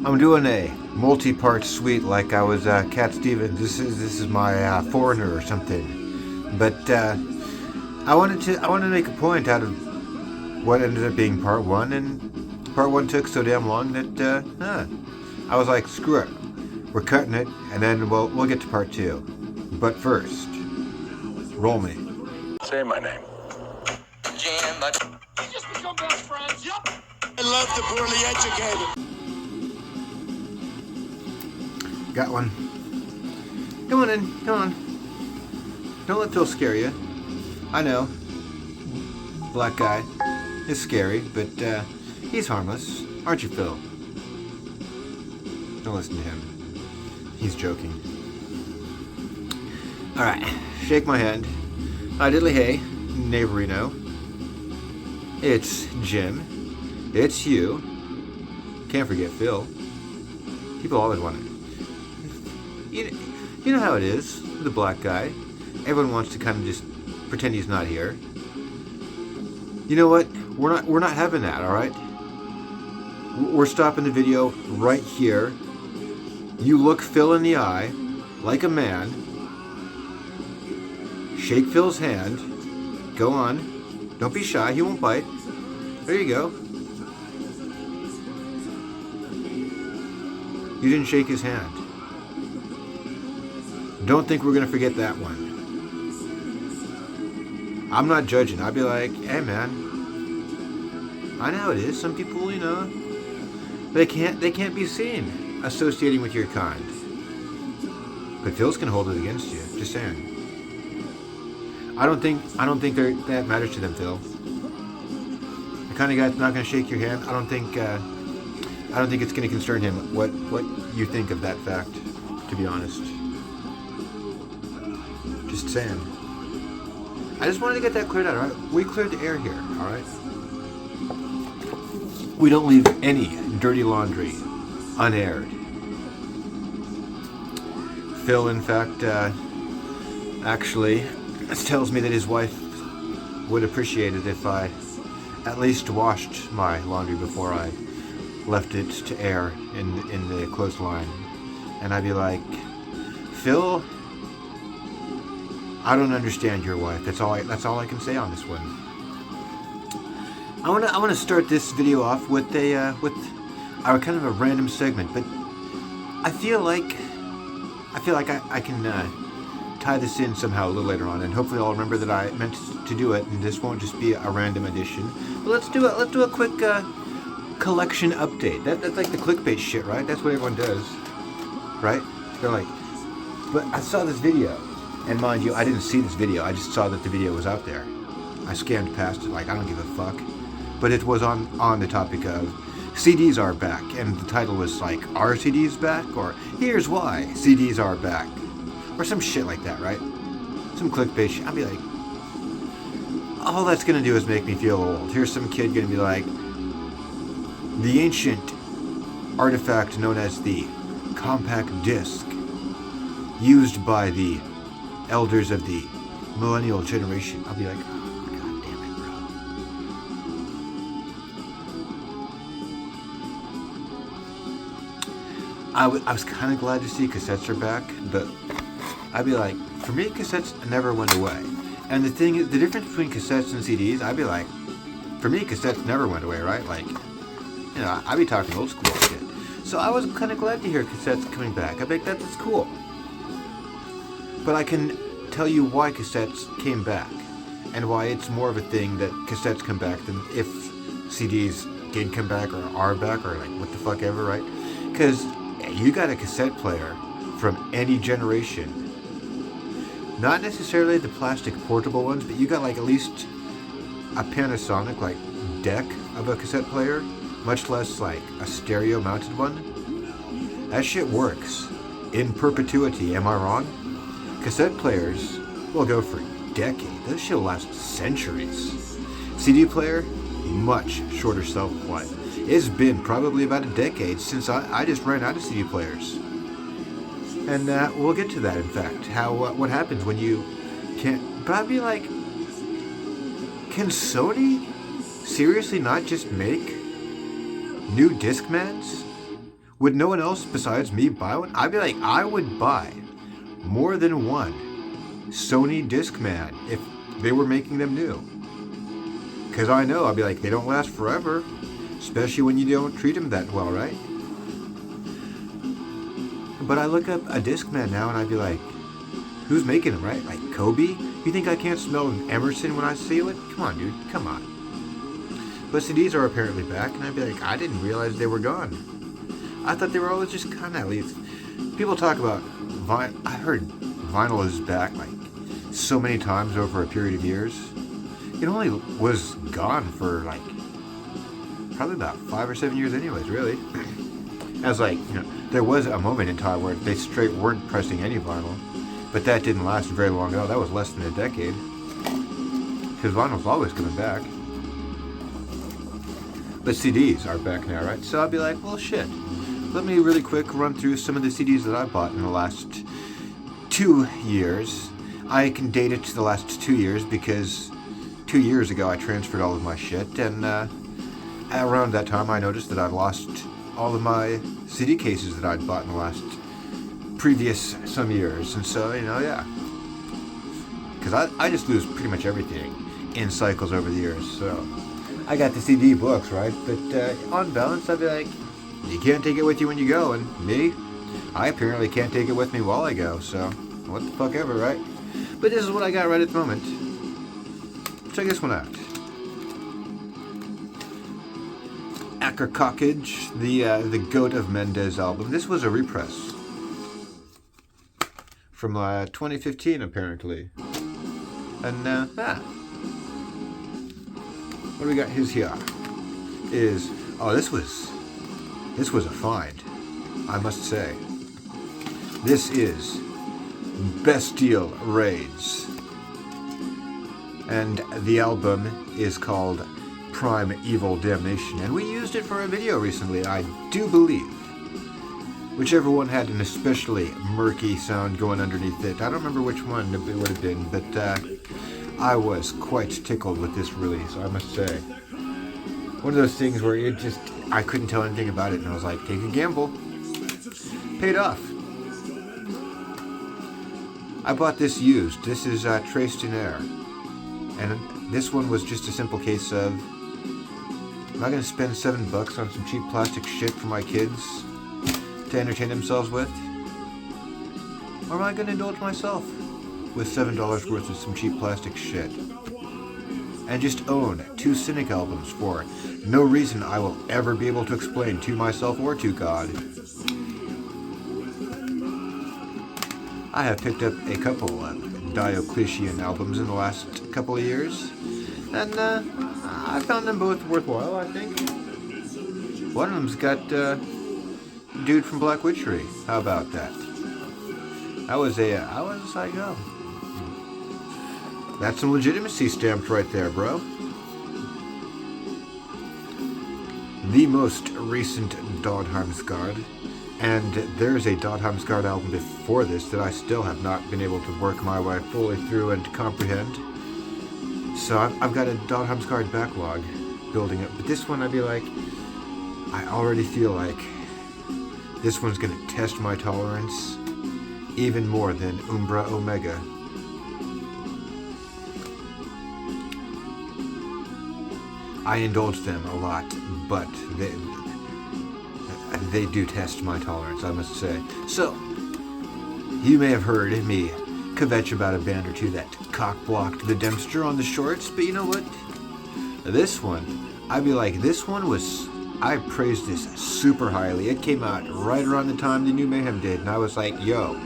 I'm doing a multi-part suite like I was Cat Stevens. This is my Foreigner or something. But I wanted to make a point out of what ended up being part one, and part one took so damn long that I was like, screw it, we're cutting it, and then we'll get to part two. But first, roll me. Say my name. Jam, but you just become best friends. Yep. I love the poorly educated. Got one. Come on in. Come on. Don't let Phil scare you. I know. Black guy is scary, but he's harmless. Aren't you, Phil? Don't listen to him. He's joking. Alright. Shake my hand. Hi, diddly hey. Neighborino. It's Jim. It's you. Can't forget Phil. People always want it. You know how it is, the black guy. Everyone wants to kind of just pretend he's not here. You know what? We're not having that, all right? We're stopping the video right here. You look Phil in the eye, like a man. Shake Phil's hand. Go on. Don't be shy. He won't bite. There you go. You didn't shake his hand. Don't think we're going to forget that one. I'm not judging. I'll be like, hey man, I know how it is. Some people, they can't be seen associating with your kind. But Phil's can hold it against you. Just saying. I don't think that matters to them, Phil. The kind of guy that's not going to shake your hand. I don't think it's going to concern him what you think of that fact. To be honest. Just saying. I just wanted to get that cleared out, alright? We cleared the air here, alright? We don't leave any dirty laundry unaired. Phil, in fact, actually tells me that his wife would appreciate it if I at least washed my laundry before I left it to air in the clothesline. And I'd be like, Phil, I don't understand your wife. That's all I can say on this one. I want to start this video off with our kind of a random segment, but I feel like I can tie this in somehow a little later on, and hopefully I'll remember that I meant to do it, and this won't just be a random addition. But let's do a quick collection update. That's like the clickbait shit, right? That's what everyone does, right? They're like, but I saw this video. And mind you, I didn't see this video. I just saw that the video was out there. I scanned past it like I don't give a fuck. But it was on the topic of CDs are back. And the title was like, are CDs back? Or here's why CDs are back. Or some shit like that, right? Some clickbait shit. I'll be like, all that's going to do is make me feel old. Here's some kid going to be like, the ancient artifact known as the compact disc used by the elders of the millennial generation. I'll be like, oh, god damn it, bro. I was kind of glad to see cassettes are back, but I'd be like, for me, cassettes never went away. And the difference between cassettes and CDs, I'd be like, for me, cassettes never went away, right? Like, I'd be talking old school shit. So I was kind of glad to hear cassettes coming back. I'd be like, that's cool. But I can tell you why cassettes came back and why it's more of a thing that cassettes come back than if CDs didn't come back or are back or like what the fuck ever, right? Because you got a cassette player from any generation. Not necessarily the plastic portable ones, but you got like at least a Panasonic like deck of a cassette player, much less like a stereo mounted one. That shit works in perpetuity, am I wrong? Cassette players will go for decades. This shit will last centuries. CD player, much shorter shelf life. It's been probably about a decade since I just ran out of CD players. And we'll get to that, in fact. What happens when you can't... But I'd be like, can Sony seriously not just make new Discmans? would no one else besides me buy one? I'd be like, I would buy more than one Sony Discman if they were making them new. Because I know, I'd be like, they don't last forever. Especially when you don't treat them that well, right? But I look up a Discman now and I'd be like, who's making them, right? Like Kobe? You think I can't smell Emerson when I see it? Come on, dude. Come on. But CDs are apparently back, and I'd be like, I didn't realize they were gone. I thought they were always just kind of at least. People talk about vinyl. I heard vinyl is back like so many times over a period of years. It only was gone for like probably about 5 or 7 years anyways, really. As like, there was a moment in time where they straight weren't pressing any vinyl, but that didn't last very long at all. That was less than a decade. Because vinyl's always coming back. But CDs are back now, right? So I'll be like, well, shit. Let me really quick run through some of the CDs that I bought in the last 2 years. I can date it to the last 2 years because 2 years ago I transferred all of my shit, and around that time I noticed that I'd lost all of my CD cases that I'd bought in the last previous some years. And so, yeah. Because I just lose pretty much everything in cycles over the years, so I got the CD books, right? But on balance, I'd be like, you can't take it with you when you go, and me, I apparently can't take it with me while I go, so what the fuck ever, right? But this is what I got right at the moment. Check this one out. Ackercockage, the Goat of Mendez album. This was a repress from 2015, apparently. And what do we got here? This was a find, I must say. This is Bestial Raids, and the album is called Primeval Damnation, and we used it for a video recently, I do believe. Whichever one had an especially murky sound going underneath it. I don't remember which one it would have been, but I was quite tickled with this release, I must say. One of those things where I couldn't tell anything about it, and I was like, take a gamble. Paid off. I bought this used. This is Traced in Air. And this one was just a simple case of, am I going to spend $7 on some cheap plastic shit for my kids to entertain themselves with? Or am I going to indulge myself with $7 worth of some cheap plastic shit? And just own 2 Cynic albums for no reason I will ever be able to explain to myself or to God. I have picked up a couple of Diocletian albums in the last couple of years, and I found them both worthwhile, I think. One of them's got Dude from Black Witchery. How about that? I was like, oh. That's some legitimacy stamped right there, bro. The most recent Dodheimsgard, and there's a Dodheimsgard album before this that I still have not been able to work my way fully through and comprehend. So I've got a Dodheimsgard backlog building up. But this one, I'd be like, I already feel like this one's going to test my tolerance even more than Umbra Omega. I indulge them a lot, but they do test my tolerance, I must say. So, you may have heard me kvetch about a band or two that cock-blocked the Dempster on the shorts, but you know what? This one, I'd be like, I praised this super highly. It came out right around the time the New Mayhem did, and I was like, yo,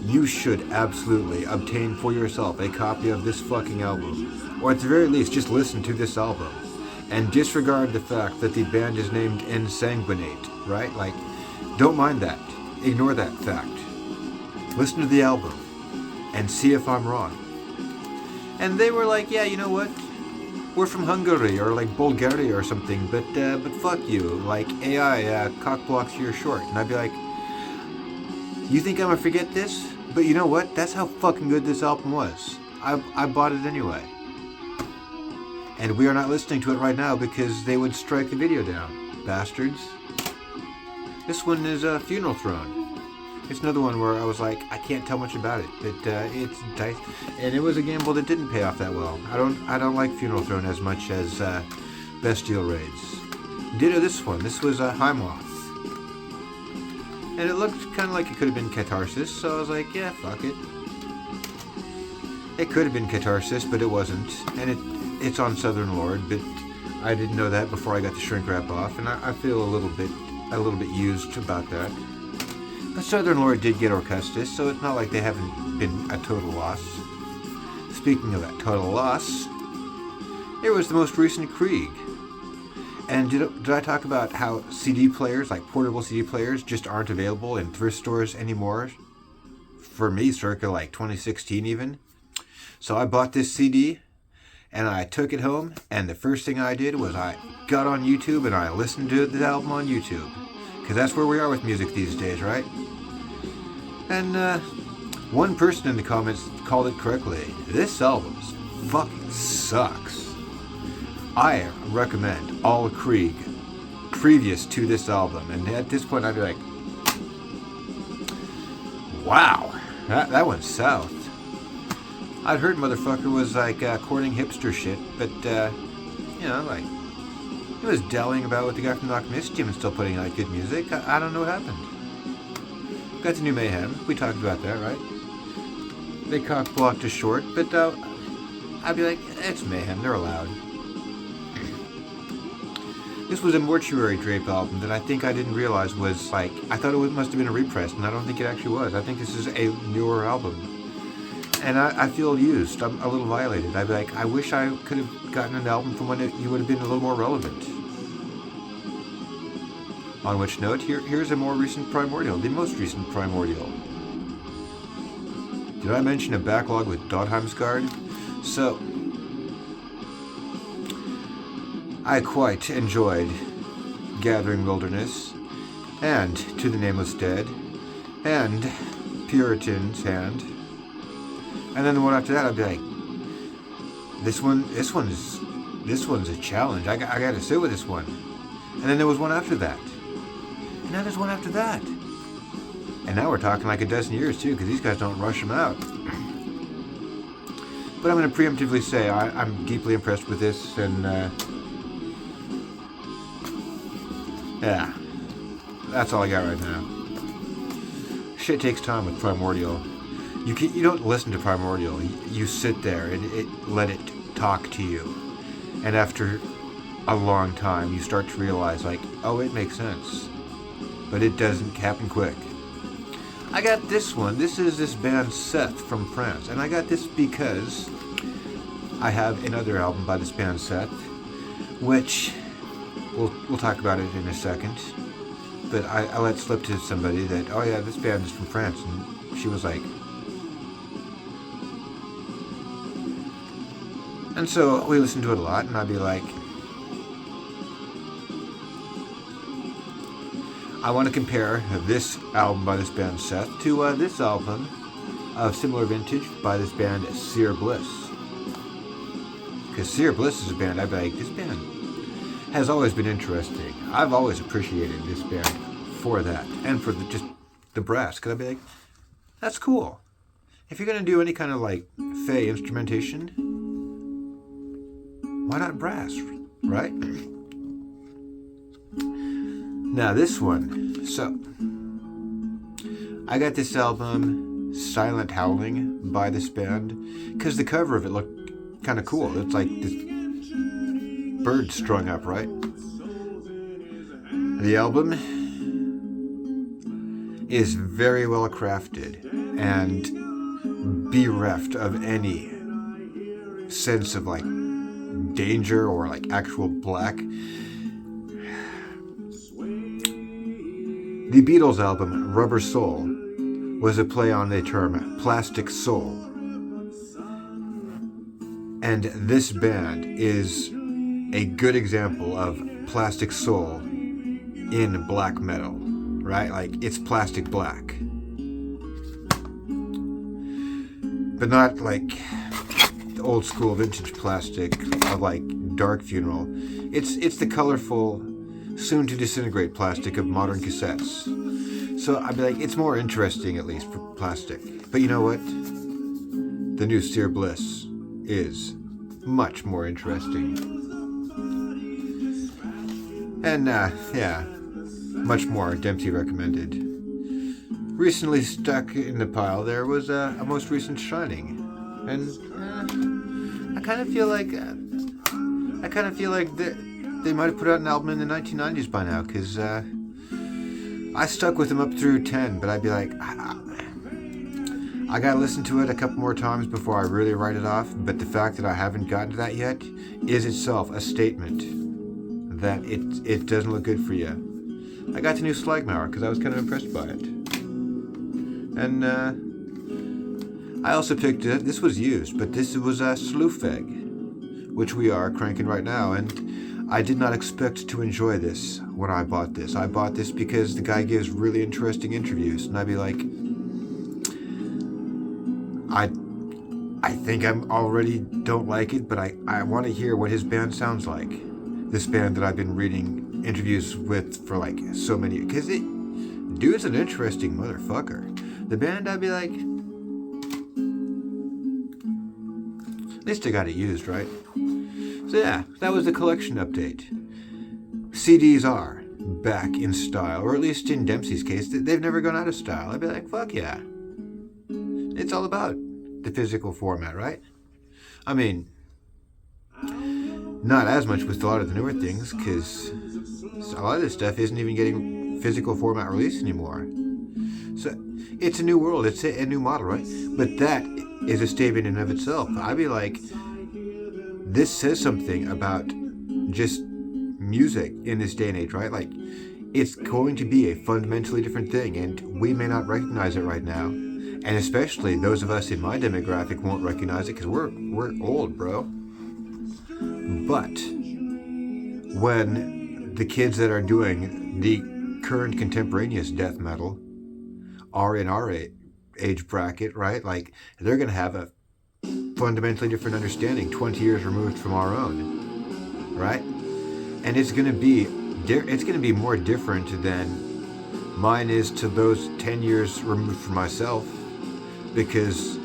you should absolutely obtain for yourself a copy of this fucking album. Or at the very least, just listen to this album. And disregard the fact that the band is named Ensanguinate, right? Like, don't mind that. Ignore that fact. Listen to the album and see if I'm wrong. And they were like, yeah, you know what? We're from Hungary or like Bulgaria or something, but fuck you. Like, AI cock blocks your short. And I'd be like, you think I'm gonna forget this? But you know what? That's how fucking good this album was. I bought it anyway. And we are not listening to it right now because they would strike the video down. Bastards. This one is a Funeral Throne. It's another one where I was like, I can't tell much about it, but it's dice, and it was a gamble that didn't pay off that well. I don't like Funeral Throne as much as Bestial Raids. Ditto this one. This was High Moth, and it looked kind of like it could have been Catharsis, so I was like, yeah, fuck it. It could have been Catharsis, but it wasn't, and it's on Southern Lord, but I didn't know that before I got the shrink wrap off, and I feel a little bit used about that. But Southern Lord did get Orcustus, so it's not like they haven't been a total loss. Speaking of that total loss, there was the most recent Krieg. And did I talk about how CD players, like portable CD players, just aren't available in thrift stores anymore? For me, circa like 2016 even. So I bought this CD, and I took it home, and the first thing I did was I got on YouTube and I listened to the album on YouTube. Because that's where we are with music these days, right? And one person in the comments called it correctly. This album fucking sucks. I recommend all Krieg previous to this album. And at this point I'd be like, wow, that went south. I'd heard motherfucker was like courting hipster shit, but you know, like, he was dallying about with the guy from Knock Mischief and still putting out good music. I don't know what happened. Got the new Mayhem. We talked about that, right? They cock-blocked us short, but I'd be like, it's Mayhem. They're allowed. This was a Mortuary Drape album that I think I didn't realize was like, I thought it must have been a repress, and I don't think it actually was. I think this is a newer album. And I feel used. I'm a little violated. I'd be like, I wish I could have gotten an album from when you would have been a little more relevant. On which note, here's a more recent Primordial, the most recent Primordial. Did I mention a backlog with Dodheimsgard? So, I quite enjoyed Gathering Wilderness, and To the Nameless Dead, and Puritan's Hand. And then the one after that, I'd be like, this one's a challenge. I got to sit with this one. And then there was one after that. And now there's one after that. And now we're talking like a dozen years too, because these guys don't rush them out. But I'm going to preemptively say I'm deeply impressed with this, and yeah, that's all I got right now. Shit takes time with Primordial. You don't listen to Primordial. You sit there and let it talk to you. And after a long time, you start to realize, like, oh, it makes sense. But it doesn't happen quick. I got this one. This is this band Seth from France. And I got this because I have another album by this band Seth, which we'll talk about it in a second. But I let slip to somebody that, oh yeah, this band is from France. And she was like, and so we listened to it a lot, and I'd be like, I want to compare this album by this band Seth to this album of similar vintage by this band Seer Bliss. Because Seer Bliss is a band I'd be like, this band has always been interesting. I've always appreciated this band for that, and for just the brass, because I'd be like, that's cool. If you're going to do any kind of like Fey instrumentation, why not brass, right? Now this one, so I got this album Silent Howling by this band because the cover of it looked kind of cool. It's like this bird strung up, right? The album is very well crafted and bereft of any sense of like danger or like actual black. The Beatles album Rubber Soul was a play on the term plastic soul. And this band is a good example of plastic soul in black metal, right? Like, it's plastic black. But not like the old school vintage plastic of like Dark Funeral. It's the colorful soon to disintegrate plastic of modern cassettes. So I'd be like, it's more interesting at least for plastic. But you know what? The new Sear Bliss is much more interesting. And yeah, much more Dempsey recommended. Recently stuck in the pile there was a most recent Shining. And I kind of feel like they might have put out an album in the 1990s by now, because I stuck with them up through 10, but I'd be like, I gotta listen to it a couple more times before I really write it off. But the fact that I haven't gotten to that yet is itself a statement that it doesn't look good for you. I got to new Slagmauer because I was kind of impressed by it. And I also picked it. This was used, but this was a Slufeg, which we are cranking right now. And I did not expect to enjoy this when I bought this. I bought this because the guy gives really interesting interviews, and I'd be like, I think I already don't like it, but I want to hear what his band sounds like. This band that I've been reading interviews with for like so many, because dude's an interesting motherfucker. The band, I'd be like, at least I got it used, right? So yeah, that was the collection update. CDs are back in style, or at least in Dempsey's case, they've never gone out of style. I'd be like, fuck yeah. It's all about the physical format, right? I mean, not as much with a lot of the newer things, because a lot of this stuff isn't even getting physical format released anymore. So it's a new world, it's a new model, right? But that is a statement in and of itself. I'd be like, this says something about just music in this day and age, right? Like, it's going to be a fundamentally different thing, and we may not recognize it right now. And especially those of us in my demographic won't recognize it because we're old, bro. But when the kids that are doing the current contemporaneous death metal are in our age bracket, right? Like, they're going to have a fundamentally different understanding 20 years removed from our own, right? And it's going to be more different than mine is to those 10 years removed from myself, because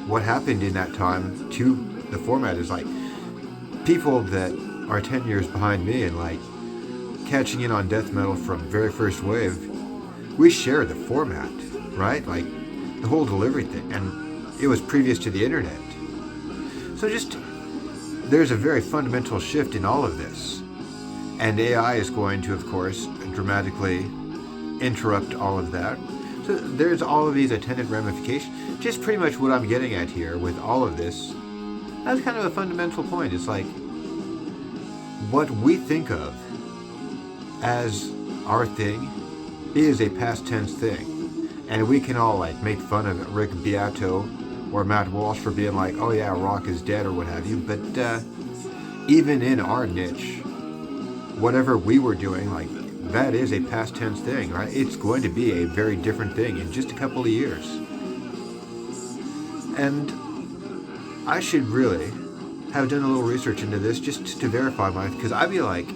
what happened in that time to the format is like people that are 10 years behind me and like catching in on death metal from very first wave, we share the format, right? Like the whole delivery thing, and it was previous to the internet. So just, there's a very fundamental shift in all of this. And AI is going to, of course, dramatically interrupt all of that. So there's all of these attendant ramifications. Just pretty much what I'm getting at here with all of this. That's kind of a fundamental point. It's like, what we think of as our thing is a past tense thing. And we can all like make fun of Rick Beato or Matt Walsh for being like, oh yeah, rock is dead or what have you. But even in our niche, whatever we were doing, like, that is a past tense thing, right? It's going to be a very different thing in just a couple of years. And I should really have done a little research into this just to verify because I'd be like,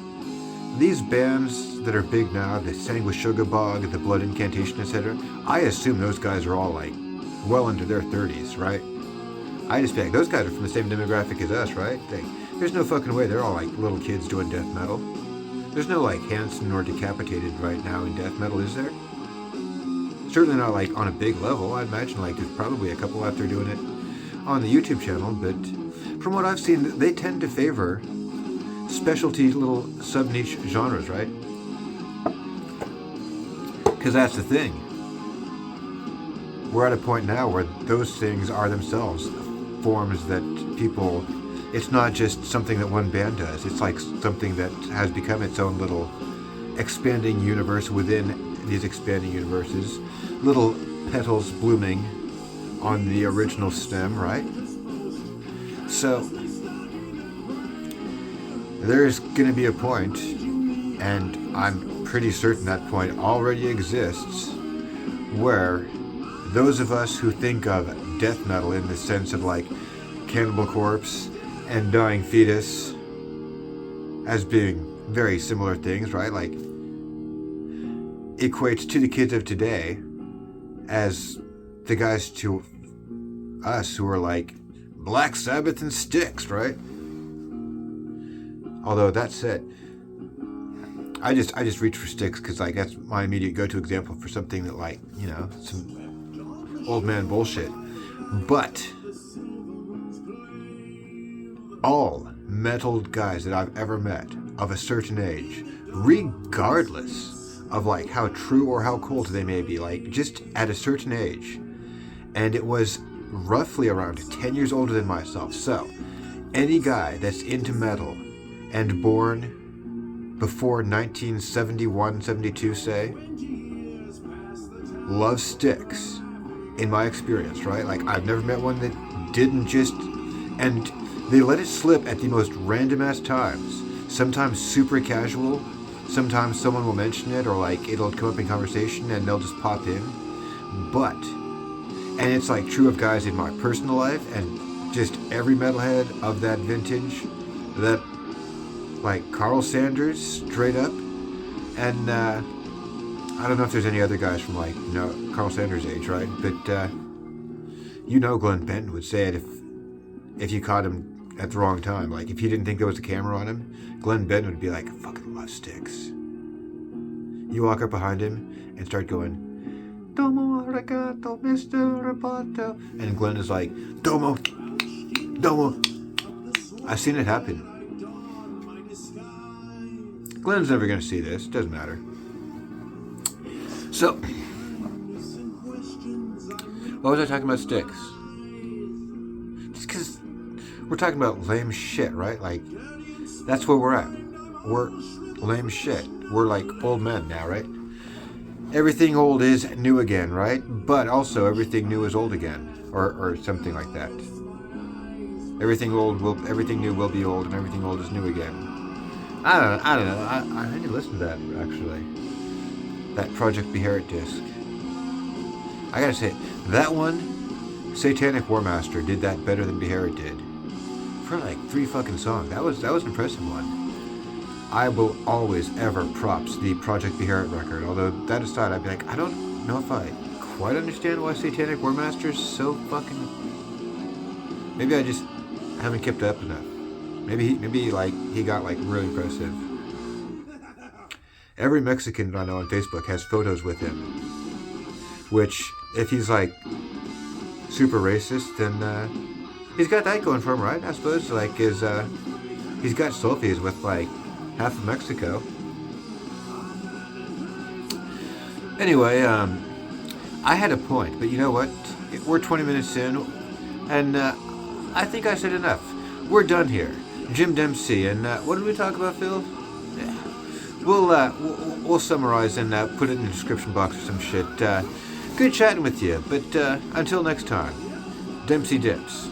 these bands that are big now, the Sanguis Sugar Bog, the Blood Incantation, etc., I assume those guys are all like well into their 30s, right? I just think those guys are from the same demographic as us, right? There's no fucking way they're all like little kids doing death metal. There's no like Hanson or Decapitated right now in death metal, is there? Certainly not like on a big level. I'd imagine like there's probably a couple out there doing it on the YouTube channel, but from what I've seen, they tend to favor specialty little sub-niche genres, right? Because that's the thing. We're at a point now where those things are themselves forms that people, it's not just something that one band does. It's like something that has become its own little expanding universe within these expanding universes. Little petals blooming on the original stem, right? So there's going to be a point, and I'm pretty certain that point already exists, where those of us who think of death metal in the sense of like Cannibal Corpse and Dying Fetus as being very similar things, right? Like, equates to the kids of today as the guys to us who are like Black Sabbath and Styx, right? Although that said, I just reach for Styx because like that's my immediate go-to example for something that like, you know, some old man bullshit. But all metal guys that I've ever met of a certain age, regardless of like how true or how cold they may be, like just at a certain age, and it was roughly around 10 years older than myself. So any guy that's into metal and born before 1971, 72, say, loves Styx, in my experience, right? Like, I've never met one that didn't just... And they let it slip at the most random-ass times. Sometimes super casual. Sometimes someone will mention it, or, like, it'll come up in conversation, and they'll just pop in. But... And it's, like, true of guys in my personal life, and just every metalhead of that vintage, that... like Carl Sanders, straight up, and I don't know if there's any other guys from like, you know, Carl Sanders' age, right? But you know, Glenn Benton would say it if you caught him at the wrong time. Like if he didn't think there was a camera on him, Glenn Benton would be like, I fucking love Styx. You walk up behind him and start going, Domo arigato, Mr. Roboto, and Glenn is like, Domo. I've seen it happen. Glenn's never going to see this. Doesn't matter. So, what was I talking about Styx? Just because we're talking about lame shit, right? Like, that's where we're at. We're lame shit. We're like old men now, right? Everything old is new again, right? But also everything new is old again. Or something like that. Everything new will be old, and everything old is new again. I don't know. I need to listen to that, actually. That Project Beharit disc. I gotta say, that one, Satanic Warmaster did that better than Beharit did. For like 3 fucking songs. That was an impressive one. I will always ever props the Project Beharit record. Although, that aside, I'd be like, I don't know if I quite understand why Satanic Warmaster is so fucking... Maybe I just haven't kept up enough. Maybe he got like really impressive. Every Mexican I know on Facebook has photos with him. Which, if he's like super racist, then he's got that going for him, right? I suppose like he's got selfies with like half of Mexico. Anyway, I had a point, but you know what? We're 20 minutes in, and I think I said enough. We're done here. Jim Dempsey, and what did we talk about, Phil? Yeah. We'll summarize and put it in the description box or some shit. Good chatting with you, but until next time, Dempsey dips.